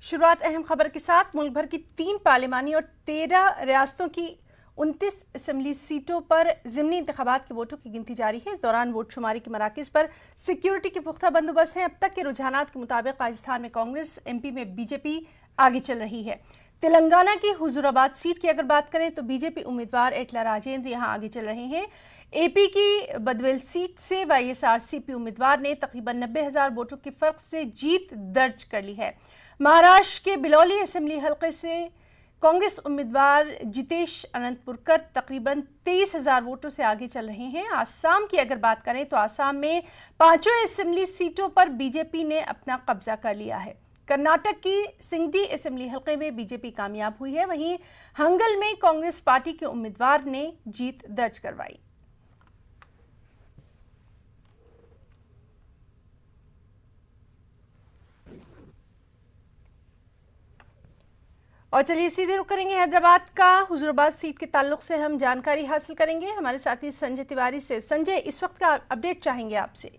शुरुआत अहम खबर के साथ। मुल्क भर की 3 पार्लिमानी और 13 रियासतों की 29 असेंबली सीटों पर ज़िमनी इंतखाबात के वोटों की गिनती जारी है। इस दौरान वोट शुमारी के मराकज़ पर सिक्योरिटी के पुख्ता बंदोबस्त हैं। अब तक के रुझानात के मुताबिक राजस्थान में कांग्रेस, MP में बीजेपी आगे चल रही है। तेलंगाना की हुजूराबाद सीट की अगर बात करें तो बीजेपी उम्मीदवार एटला राजेंद्र यहां आगे चल रहे हैं। AP की बदवेल सीट से YSRCP उम्मीदवार ने तकरीबन 90,000 वोटों के फर्क से जीत दर्ज कर ली है। महाराष्ट्र के बिलौली असेंबली हलके से कांग्रेस उम्मीदवार जितेश अनंतपुरकर तकरीबन 23,000 वोटों से आगे चल रहे हैं। आसाम की अगर बात करें तो आसाम में 5 असेंबली सीटों पर बीजेपी ने अपना कब्जा कर लिया है। कर्नाटक की सिंगडी असेंबली हलके में बीजेपी कामयाब हुई है। वहीं हंगल में कांग्रेस पार्टी के उम्मीदवार ने जीत दर्ज करवाई। और चलिए सीधे रुख करेंगे हैदराबाद का। हुजूराबाद सीट के ताल्लुक से हम जानकारी हासिल करेंगे हमारे साथी संजय तिवारी से। संजय, इस वक्त का अपडेट चाहेंगे आपसे।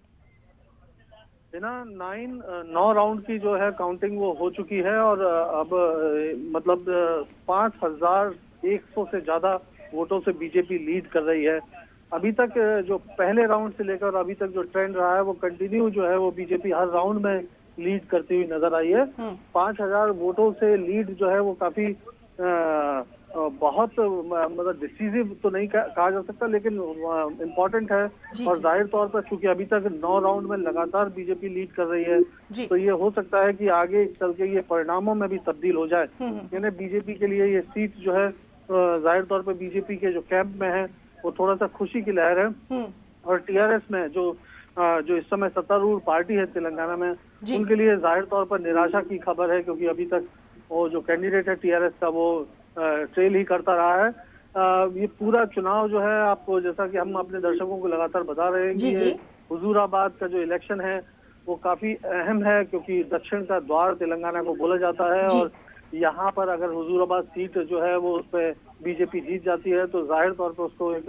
9 राउंड की जो है काउंटिंग वो हो चुकी है और अब मतलब 5,100 से ज्यादा वोटों से बीजेपी लीड कर रही है। अभी तक जो पहले राउंड से लेकर अभी तक जो ट्रेंड रहा है वो कंटिन्यू जो है वो बीजेपी हर राउंड में लीड करती हुई नजर आई है। 5,000 वोटों से लीड जो है वो काफी बहुत मतलब डिसीजिव तो नहीं कहा जा सकता, लेकिन इम्पोर्टेंट है। और जाहिर तौर पर चूंकि अभी तक 9 राउंड में लगातार बीजेपी लीड कर रही है तो ये हो सकता है कि आगे चल के ये परिणामों में भी तब्दील हो जाए। यानी बीजेपी के लिए ये सीट जो है जाहिर तौर पर बीजेपी के जो कैंप में है वो थोड़ा सा खुशी की लहर है। और TRS में जो इस समय सत्तारूढ़ पार्टी है तेलंगाना में, उनके लिए जाहिर तौर पर निराशा की खबर है, क्योंकि अभी तक वो जो कैंडिडेट है TRS का वो ट्रेल ही करता रहा है। ये पूरा चुनाव जो है आपको, जैसा कि हम अपने दर्शकों को लगातार बता रहे हैं कि हुजूराबाद का जो इलेक्शन है वो काफी अहम है, क्योंकि दक्षिण का द्वार तेलंगाना को बोला जाता है। और यहाँ पर अगर हुजूराबाद सीट जो है वो उस पर बीजेपी जीत जाती है तो जाहिर तौर पर उसको एक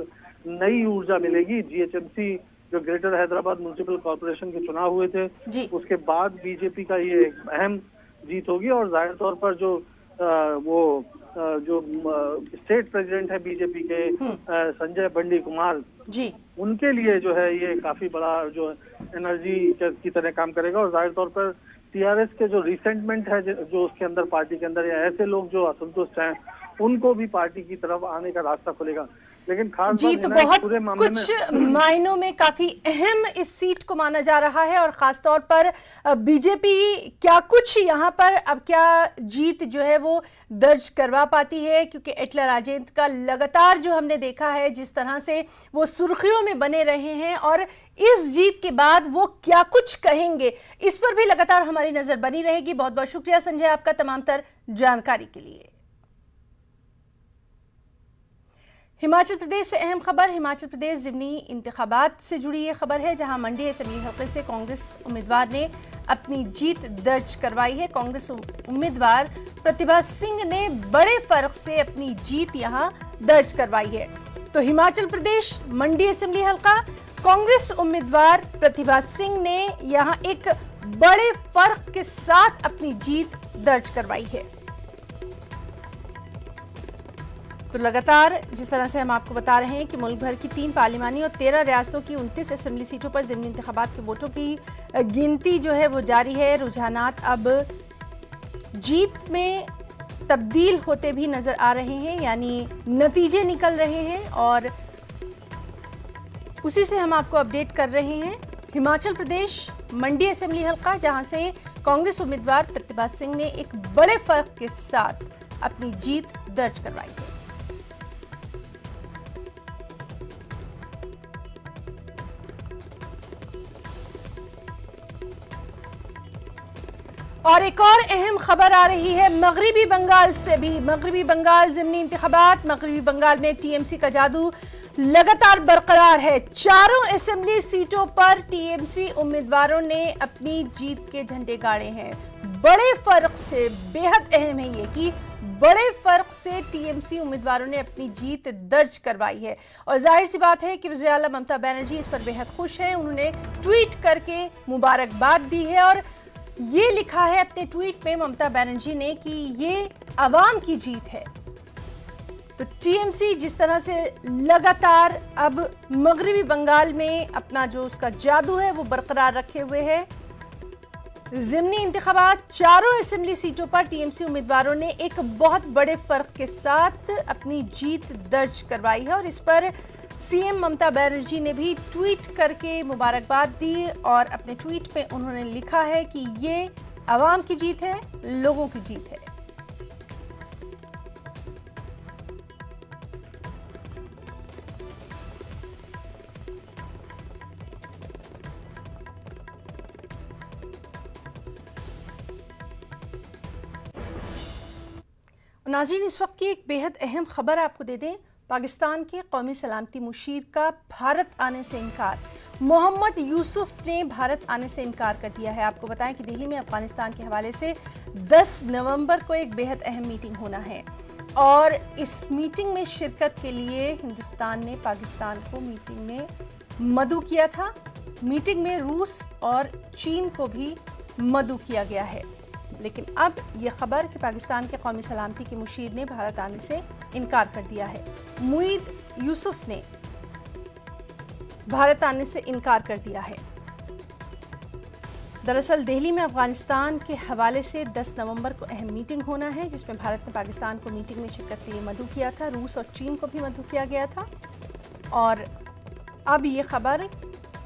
नई ऊर्जा मिलेगी। GHMC जो ग्रेटर हैदराबाद म्युनिसिपल कॉर्पोरेशन के चुनाव हुए थे उसके बाद बीजेपी का ये एक अहम जीत होगी। और जाहिर तौर पर जो स्टेट प्रेसिडेंट है बीजेपी के संजय बंडी कुमार जी, उनके लिए जो है ये काफी बड़ा जो एनर्जी की तरह काम करेगा। और जाहिर तौर पर TRS के जो रिसेंटमेंट है जो उसके अंदर पार्टी के अंदर, या ऐसे लोग जो असंतुष्ट हैं उनको भी पार्टी की तरफ आने का रास्ता खुलेगा। लेकिन खास जी, तो बहुत कुछ मायनों में काफी अहम इस सीट को माना जा रहा है। और खासतौर पर बीजेपी क्या कुछ यहाँ पर अब क्या जीत जो है वो दर्ज करवा पाती है, क्योंकि एटला राजेंद्र का लगातार जो हमने देखा है जिस तरह से वो सुर्खियों में बने रहे हैं, और इस जीत के बाद वो क्या कुछ कहेंगे इस पर भी लगातार हमारी नजर बनी रहेगी। बहुत बहुत शुक्रिया संजय आपका तमाम तर जानकारी के लिए। हिमाचल प्रदेश से अहम खबर। हिमाचल प्रदेश ज़िमनी इंतखाबात से जुड़ी ये खबर है, जहां मंडी असेंबली हलके से कांग्रेस उम्मीदवार ने अपनी जीत दर्ज करवाई है। कांग्रेस उम्मीदवार प्रतिभा सिंह ने बड़े फर्क से अपनी जीत यहां दर्ज करवाई है। तो हिमाचल प्रदेश मंडी असेंबली हलका, कांग्रेस उम्मीदवार प्रतिभा सिंह ने यहां एक बड़े फर्क के साथ अपनी जीत दर्ज करवाई है। तो लगातार जिस तरह से हम आपको बता रहे हैं कि मुल्क भर की 3 पार्लिमानी और 13 रियासतों की 29 असेंबली सीटों पर ज़िमनी इंतखाबात के वोटों की गिनती जो है वो जारी है। रुझानात अब जीत में तब्दील होते भी नजर आ रहे हैं, यानी नतीजे निकल रहे हैं, और उसी से हम आपको अपडेट कर रहे हैं। हिमाचल प्रदेश मंडी असेंबली हलका, जहां से कांग्रेस उम्मीदवार प्रतिभा सिंह ने एक बड़े फर्क के साथ अपनी जीत दर्ज करवाई है। और एक और अहम खबर आ रही है मगरिबी बंगाल से भी। मगरिबी बंगाल ज़िमनी इंतखाबात, मगरिबी बंगाल में TMC का जादू लगातार बरकरार है। 4 असेंबली सीटों पर TMC उम्मीदवारों ने अपनी जीत के झंडे गाड़े हैं। बड़े फर्क से, बेहद अहम है ये कि बड़े फर्क से TMC उम्मीदवारों ने अपनी जीत दर्ज करवाई है। और जाहिर सी बात है कि वज़ीर आला ममता बनर्जी इस पर बेहद खुश हैं। उन्होंने ट्वीट करके मुबारकबाद दी है और ये लिखा है अपने ट्वीट में ममता बनर्जी ने कि ये आवाम की जीत है। तो टीएमसी जिस तरह से लगातार अब मगरबी बंगाल में अपना जो उसका जादू है वो बरकरार रखे हुए है। ज़िमनी इंतखाबात चारों असेंबली सीटों पर टीएमसी उम्मीदवारों ने एक बहुत बड़े फर्क के साथ अपनी जीत दर्ज करवाई है और इस पर सीएम ममता बनर्जी ने भी ट्वीट करके मुबारकबाद दी और अपने ट्वीट में उन्होंने लिखा है कि ये आवाम की जीत है, लोगों की जीत है। नाज़रीन, इस वक्त की एक बेहद अहम खबर आपको दे दें। पाकिस्तान के कौमी सलामती मुशीर का भारत आने से इनकार। मोहम्मद यूसुफ ने भारत आने से इनकार कर दिया है। आपको बताएं कि दिल्ली में अफगानिस्तान के हवाले से 10 नवंबर को एक बेहद अहम मीटिंग होना है और इस मीटिंग में शिरकत के लिए हिंदुस्तान ने पाकिस्तान को मीटिंग में मदऊ किया था। मीटिंग में रूस और चीन को भी मदऊ किया गया है, लेकिन अब यह खबर कि पाकिस्तान के कौमी सलामती के मुशीर ने भारत आने से इनकार कर दिया है। मुईद यूसुफ ने भारत आने से इनकार कर दिया है। दरअसल दिल्ली में अफगानिस्तान के हवाले से 10 नवंबर को अहम मीटिंग होना है, जिसमें भारत ने पाकिस्तान को मीटिंग में शिरकत के लिए मदऊ किया था। रूस और चीन को भी मदऊ किया गया था और अब ये खबर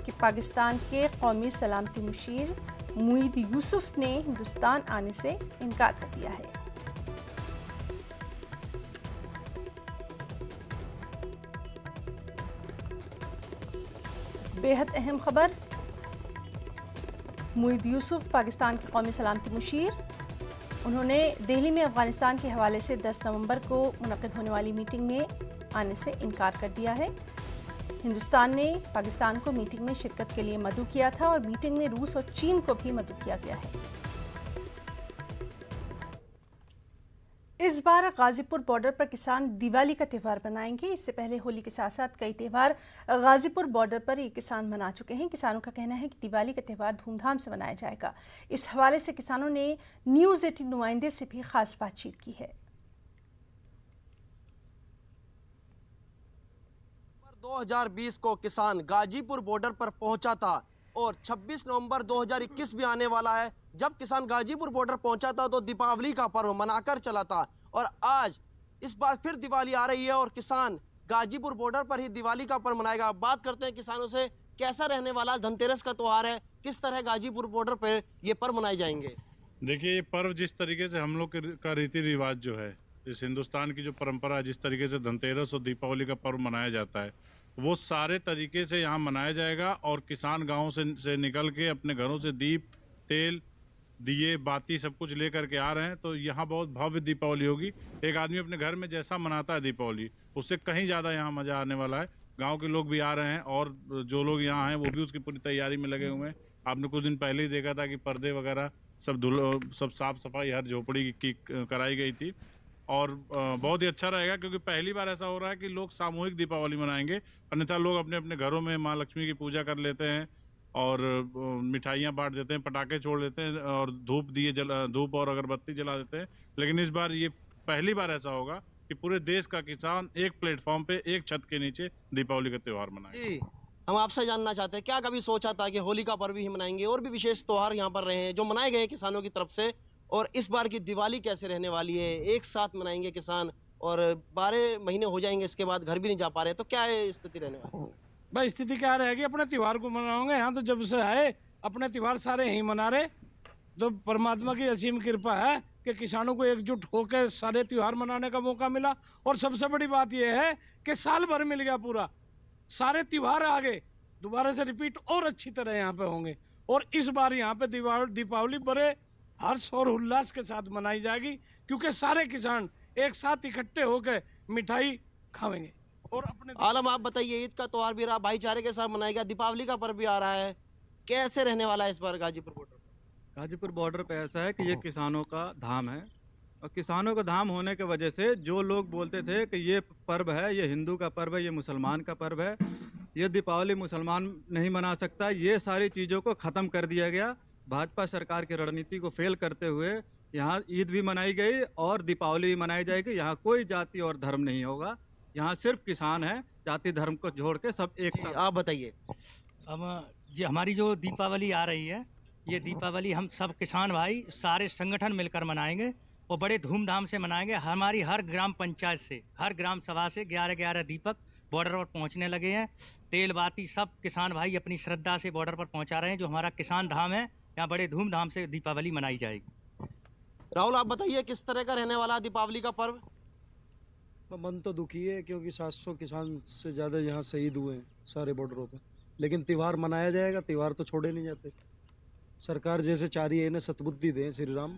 कि पाकिस्तान के कौमी सलामती मुशीर मुईद यूसुफ ने हिंदुस्तान आने से इनकार कर दिया है। बेहद अहम खबर, मुईद यूसुफ पाकिस्तान के कौमी सलामती मुशीर, उन्होंने दिल्ली में अफगानिस्तान के हवाले से 10 नवंबर को मुनक़िद होने वाली मीटिंग में आने से इनकार कर दिया है। हिंदुस्तान ने पाकिस्तान को मीटिंग में शिरकत के लिए मदऊ किया था और मीटिंग में रूस और चीन को भी मदऊ किया गया है। इस बार गाजीपुर बॉर्डर पर किसान दिवाली का त्यौहार मनाएंगे। इससे पहले होली के साथ साथ कई त्यौहार गाजीपुर बॉर्डर पर ये किसान मना चुके हैं। किसानों का कहना है कि दिवाली का त्यौहार धूमधाम से मनाया जाएगा। इस हवाले से किसानों ने न्यूज़ 18 नुमाइंदे से भी खास बातचीत की है। 2020 को किसान गाजीपुर बॉर्डर पर पहुंचा था और 26 नवंबर 2021 भी आने वाला है। जब किसान गाजीपुर बॉर्डर पहुंचा था तो दीपावली का पर्व मनाकर चला था और आज इस बार फिर दिवाली आ रही है और किसान गाजीपुर बॉर्डर पर ही दिवाली का पर्व मनाएगा। बात करते हैं किसानों से, कैसा रहने वाला धनतेरस का त्योहार है, किस तरह गाजीपुर बॉर्डर पर ये पर्व मनाए जाएंगे। देखिए, ये पर्व जिस तरीके से हम लोग का रीति रिवाज जो है, इस हिंदुस्तान की जो परंपरा है, जिस तरीके से धनतेरस और दीपावली का पर्व मनाया जाता है, वो सारे तरीके से यहाँ मनाया जाएगा और किसान गाँव से निकल के अपने घरों से दीप, तेल, दिए, बाती सब कुछ लेकर के आ रहे हैं। तो यहाँ बहुत भव्य दीपावली होगी। एक आदमी अपने घर में जैसा मनाता है दीपावली, उससे कहीं ज़्यादा यहाँ मज़ा आने वाला है। गांव के लोग भी आ रहे हैं और जो लोग यहाँ हैं वो भी उसकी पूरी तैयारी में लगे हुए हैं। आपने कुछ दिन पहले ही देखा था कि पर्दे वगैरह सब साफ सफाई हर झोपड़ी की कराई गई थी और बहुत ही अच्छा रहेगा, क्योंकि पहली बार ऐसा हो रहा है कि लोग सामूहिक दीपावली मनाएंगे। अन्यथा लोग अपने अपने घरों में माँ लक्ष्मी की पूजा कर लेते हैं और मिठाइयाँ बांट देते हैं, पटाखे छोड़ देते हैं और धूप और अगरबत्ती जला देते हैं। लेकिन इस बार ये पहली बार ऐसा होगा कि पूरे देश का किसान एक प्लेटफॉर्म पे, एक छत के नीचे दीपावली का त्यौहार मनाएगा। हम आपसे जानना चाहते हैं, क्या कभी सोचा था कि होली का पर्व ही मनाएंगे और भी विशेष त्योहार यहाँ पर रहे हैं जो मनाए गए किसानों की तरफ से, और इस बार की दिवाली कैसे रहने वाली है? एक साथ मनाएंगे किसान और 12 महीने हो जाएंगे, इसके बाद घर भी नहीं जा पा रहे, तो क्या है स्थिति रहने वाली? भाई स्थिति क्या रहेगी, अपने त्यौहार को मनाओगे। यहाँ तो जब से आए अपने त्यौहार सारे यहीं मना रहे। तो परमात्मा की असीम कृपा है कि किसानों को एकजुट होकर सारे त्यौहार मनाने का मौका मिला। और सबसे बड़ी बात यह है कि साल भर मिल गया पूरा, सारे त्यौहार आगे दोबारा से रिपीट और अच्छी तरह यहाँ पे होंगे। और इस बार यहाँ पे दीपावली बड़े हर्ष और उल्लास के साथ मनाई जाएगी, क्योंकि सारे किसान एक साथ इकट्ठे होकर मिठाई खाएंगे। और अपने आलम, आप बताइए, ईद का त्योहार भी रहा, भाईचारे के साथ मनाएगा, दीपावली का पर्व भी आ रहा है, कैसे रहने वाला है इस बार गाजीपुर बॉर्डर? गाजीपुर बॉर्डर पे ऐसा है कि ये किसानों का धाम है और किसानों का धाम होने की वजह से जो लोग बोलते थे कि ये पर्व है, ये हिंदू का पर्व है, ये मुसलमान का पर्व है, ये दीपावली मुसलमान नहीं मना सकता, ये सारी चीज़ों को ख़त्म कर दिया गया। भाजपा सरकार की रणनीति को फेल करते हुए यहाँ ईद भी मनाई गई और दीपावली भी मनाई जाएगी। यहाँ कोई जाति और धर्म नहीं होगा, यहाँ सिर्फ किसान है, जाति धर्म को छोड़ के सब एक। आप बताइए। अब हमारी जो दीपावली आ रही है, ये दीपावली हम सब किसान भाई सारे संगठन मिलकर मनाएंगे और बड़े धूमधाम से मनाएंगे। हमारी हर ग्राम पंचायत से, हर ग्राम सभा से 11-11 दीपक बॉर्डर पर पहुंचने लगे हैं। तेल बाती सब किसान भाई अपनी श्रद्धा से बॉर्डर पर पहुंचा रहे हैं। जो हमारा किसान धाम है, यहाँ बड़े धूमधाम से दीपावली मनाई जाएगी। राहुल, आप बताइए किस तरह का रहने वाला है दीपावली का पर्व? मन तो दुखी है क्योंकि 700 किसान से ज़्यादा यहाँ शहीद हुए हैं सारे बॉर्डरों पे, लेकिन त्यौहार मनाया जाएगा। त्यौहार तो छोड़े नहीं जाते। सरकार जैसे चाह रही है, इन्हें सद्बुद्धि दें श्री राम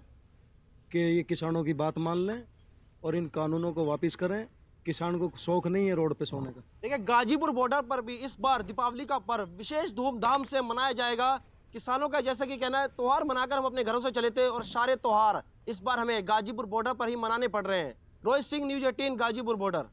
कि ये किसानों की बात मान लें और इन कानूनों को वापस करें। किसान को शौक नहीं है रोड पे सोने का। देखिए, गाजीपुर बॉर्डर पर भी इस बार दीपावली का पर्व विशेष धूमधाम से मनाया जाएगा। किसानों का जैसा कि कहना है, त्योहार मनाकर हम अपने घरों से चले थे और सारे त्योहार इस बार हमें गाजीपुर बॉर्डर पर ही मनाने पड़ रहे हैं। Rohit Singh, news 18, Ghazipur border.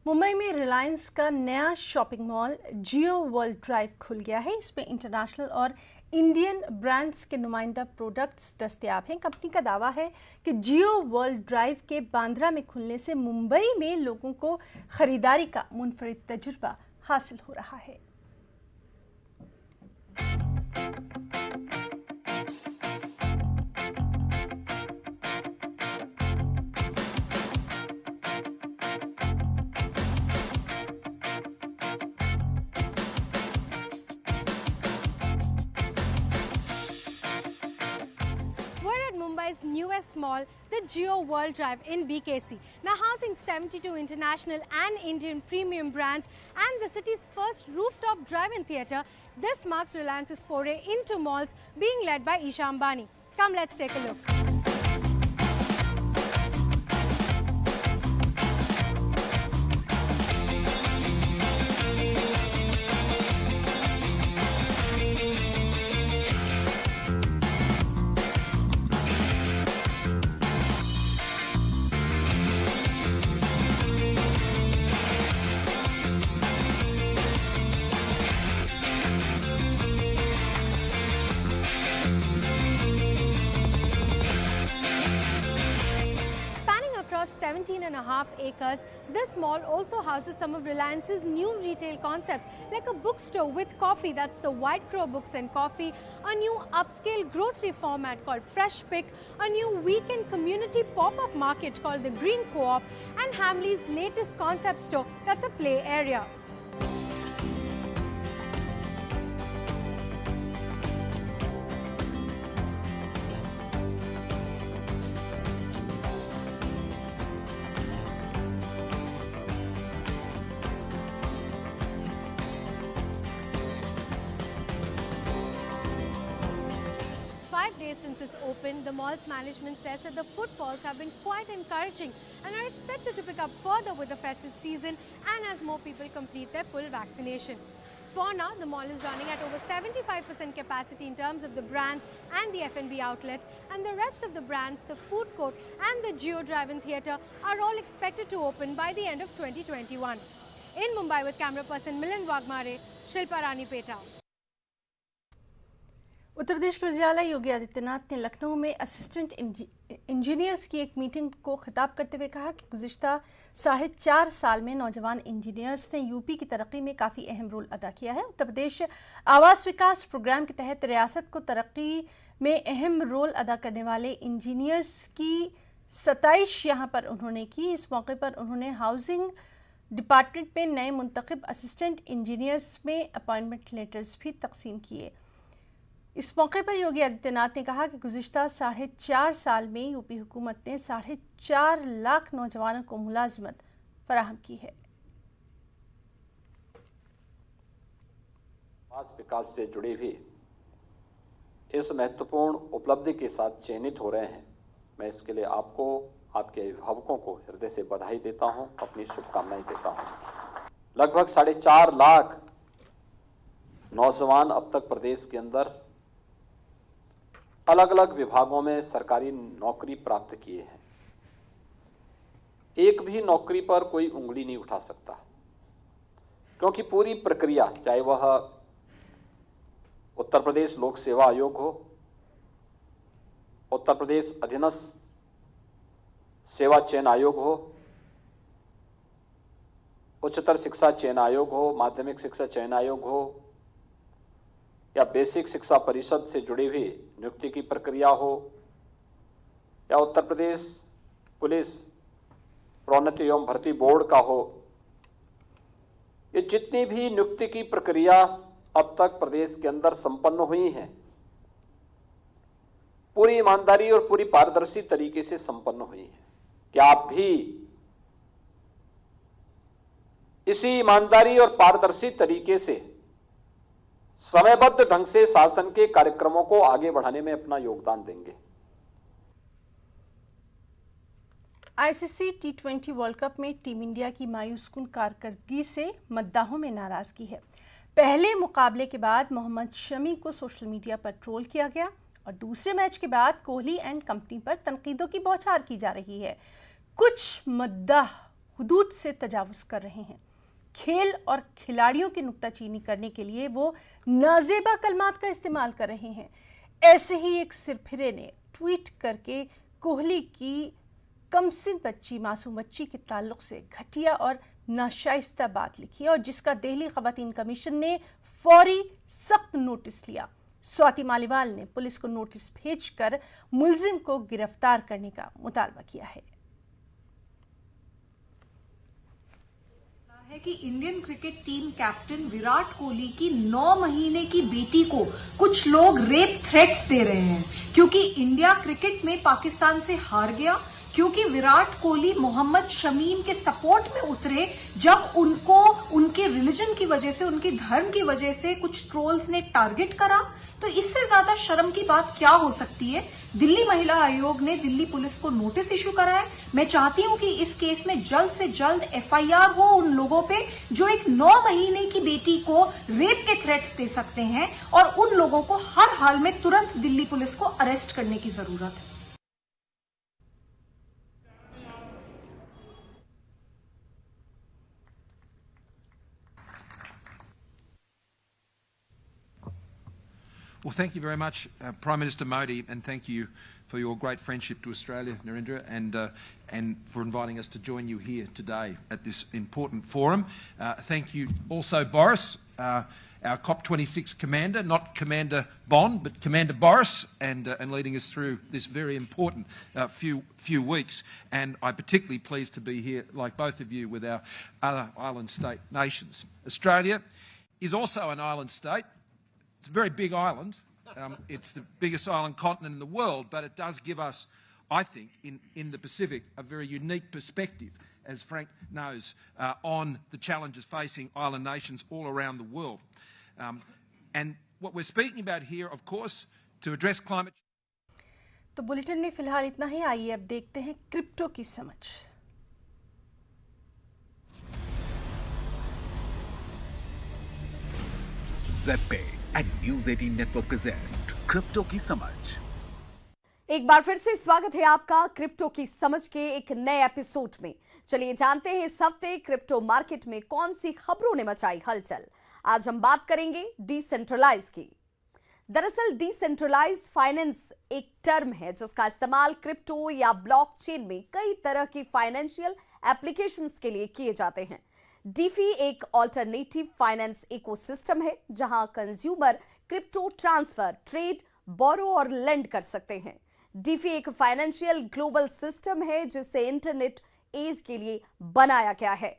मुंबई में रिलायंस का नया shopping mall Jio world drive खुल गया है। इसमें इंटरनेशनल और इंडियन ब्रांड्स के नुमाइंदा प्रोडक्ट्स दस्तयाब हैं। कंपनी का दावा है कि जियो वर्ल्ड ड्राइव के बांद्रा में खुलने से मुंबई में लोगों को खरीदारी का मुनफरिद तजुर्बा हासिल हो रहा है। Mumbai's newest mall, the Jio World Drive in BKC, now housing 72 international and Indian premium brands and the city's first rooftop drive-in theatre. This marks Reliance's foray into malls, being led by Isha Ambani. Come, let's take a look. Spanning across 17.5 acres, this mall also houses some of Reliance's new retail concepts, like a bookstore with coffee, that's the White Crow Books and Coffee, a new upscale grocery format called Fresh Pick, a new weekend community pop-up market called the Green Co-op, and Hamley's latest concept store, that's a play area. Since it's opened, the mall's management says that the footfalls have been quite encouraging and are expected to pick up further with the festive season and as more people complete their full vaccination. For now, the mall is running at over 75% capacity in terms of the brands and the F&B outlets, and the rest of the brands, the food court and the Jio Drive-in Theatre are all expected to open by the end of 2021. In Mumbai with camera person Milind Wagmare, Shilpa Rani Peta. Uttar Pradesh के वज़ीर-ए-आला योगी आदित्यनाथ ने लखनऊ में assistant engineers की एक meeting को खिताब करते हुए कहा कि गुज़िश्ता 4.5 साल में नौजवान इंजीनियर्स ने यूपी की तरक्की में काफ़ी अहम रोल अदा किया है। उत्तर प्रदेश आवास विकास प्रोग्राम के तहत रियासत को तरक्की में अहम रोल अदा करने वाले इंजीनियर्स की 27 यहाँ पर उन्होंने की। इस मौके पर उन्होंने हाउसिंग डिपार्टमेंट में नए मुंतखब असिस्टेंट इंजीनियर्स में अपॉइंटमेंट लेटर्स भी तकसीम किए। इस मौके पर योगी आदित्यनाथ ने कहा कि गुज़िश्ता 4.5 साल में यूपी हुकूमत ने 4.5 लाख नौजवानों को मुलाजमत फराहम की है। आवास विकास से जुड़े भी इस महत्वपूर्ण उपलब्धि के साथ चयनित हो रहे हैं। मैं इसके लिए आपको, आपके अभिभावकों को हृदय से बधाई देता हूं, अपनी शुभकामनाएं देता हूं। लगभग 4.5 लाख नौजवान अब तक प्रदेश के अंदर अलग अलग विभागों में सरकारी नौकरी प्राप्त किए हैं। एक भी नौकरी पर कोई उंगली नहीं उठा सकता, क्योंकि पूरी प्रक्रिया, चाहे वह उत्तर प्रदेश लोक सेवा आयोग हो, उत्तर प्रदेश अधीनस्थ सेवा चयन आयोग हो, उच्चतर शिक्षा चयन आयोग हो, माध्यमिक शिक्षा चयन आयोग हो, या बेसिक शिक्षा परिषद से जुड़ी हुई नियुक्ति की प्रक्रिया हो, या उत्तर प्रदेश पुलिस प्रोन्नति एवं भर्ती बोर्ड का हो, ये जितनी भी नियुक्ति की प्रक्रिया अब तक प्रदेश के अंदर संपन्न हुई हैं, पूरी ईमानदारी और पूरी पारदर्शी तरीके से संपन्न हुई हैं। क्या आप भी इसी ईमानदारी और पारदर्शी तरीके से समयबद्ध ढंग से शासन के कार्यक्रमों को आगे बढ़ाने में अपना योगदान देंगे? आईसीसी टी20 वर्ल्ड कप में टीम इंडिया की मायूसकुन कारकर्दगी से मद्दाहों में नाराजगी है। पहले मुकाबले के बाद मोहम्मद शमी को सोशल मीडिया पर ट्रोल किया गया और दूसरे मैच के बाद कोहली एंड कंपनी पर तनकीदों की बौछार की जा रही है। कुछ मद्दाह हुदूद से तजावुज कर रहे हैं। खेल और खिलाड़ियों की नुक्ताचीनी करने के लिए वो नाजेबा कलमात का इस्तेमाल कर रहे हैं। ऐसे ही एक सिरफिरे ने ट्वीट करके कोहली की कमसिन बच्ची मासूम बच्ची के ताल्लुक से घटिया और नाशाइस्ता बात लिखी और जिसका दिल्ली खवातीन कमीशन ने फौरी सख्त नोटिस लिया। स्वाति मालीवाल ने पुलिस को नोटिस भेजकर मुलजिम को गिरफ्तार करने का मुतालबा किया है। कि Indian cricket team captain Virat Kohli की 9 महीने की बेटी को कुछ लोग रेप थ्रेट्स दे रहे हैं क्योंकि इंडिया क्रिकेट में पाकिस्तान से हार गया, क्योंकि विराट कोहली मोहम्मद शमीम के सपोर्ट में उतरे जब उनको उनके रिलीजन की वजह से, उनके धर्म की वजह से कुछ ट्रोल्स ने टारगेट करा। तो इससे ज्यादा शर्म की बात क्या हो सकती है? दिल्ली महिला आयोग ने दिल्ली पुलिस को नोटिस इशू करा है। मैं चाहती हूं कि इस केस में जल्द से जल्द एफआईआर हो उन लोगों पे जो एक 9 महीने की बेटी को रेप के थ्रेट्स दे सकते हैं और उन लोगों को हर हाल में तुरंत दिल्ली पुलिस को अरेस्ट करने की जरूरत है। Well, thank you very much, Prime Minister Modi, and thank you for your great friendship to Australia, Narendra, and for inviting us to join you here today at this important forum. Thank you also, Boris, our COP26 commander, not Commander Bond, but Commander Boris, and leading us through this very important few weeks. And I'm particularly pleased to be here, like both of you, with our other island state nations. Australia is also an island state. It's a very big island. It's the biggest island continent in the world, but it does give us, I think, in the Pacific, a very unique perspective, as Frank knows, on the challenges facing island nations all around the world. And what we're speaking about here, of course, to address climate change. तो bulletin में फिलहाल इतना ही। आइए अब देखते हैं crypto की समझ। Z and news 18 network present crypto की समझ। एक बार फिर से स्वागत है आपका क्रिप्टो की समझ के एक नए एपिसोड में। चलिए जानते हैं इस हफ्ते क्रिप्टो मार्केट में कौन सी खबरों ने मचाई हलचल। आज हम बात करेंगे डिसेंट्रलाइज की। दरअसल डिसेंट्रलाइज फाइनेंस एक टर्म है जिसका इस्तेमाल क्रिप्टो या ब्लॉकचेन में कई तरह की फाइनेंशियल एप्लीकेशंस के लिए किए जाते हैं। डीफी एक ऑल्टरनेटिव फाइनेंस इकोसिस्टम है जहां कंज्यूमर क्रिप्टो ट्रांसफर, ट्रेड, बोरो और लेंड कर सकते हैं। डीफी एक फाइनेंशियल ग्लोबल सिस्टम है जिसे इंटरनेट एज के लिए बनाया गया है।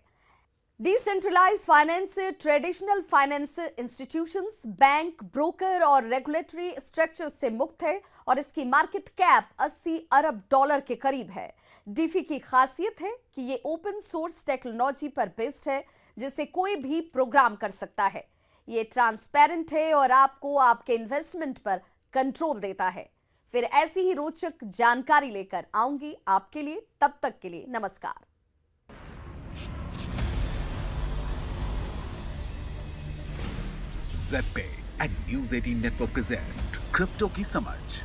Decentralise finance traditional finance institutions, bank, broker और रेगुलेटरी स्ट्रक्चर से मुक्त है और इसकी मार्केट कैप $80 अरब के करीब है। डीफी की खासियत है कि ये ओपन सोर्स टेक्नोलॉजी पर बेस्ड है जिसे कोई भी प्रोग्राम कर सकता है। ये ट्रांसपेरेंट है और आपको आपके इन्वेस्टमेंट पर कंट्रोल देता है। फिर ऐसी ही रोचक जानकारी लेकर आऊंगी आपके लिए। तब तक के लिए नमस्कार। Z and news 18 network present crypto की समझ।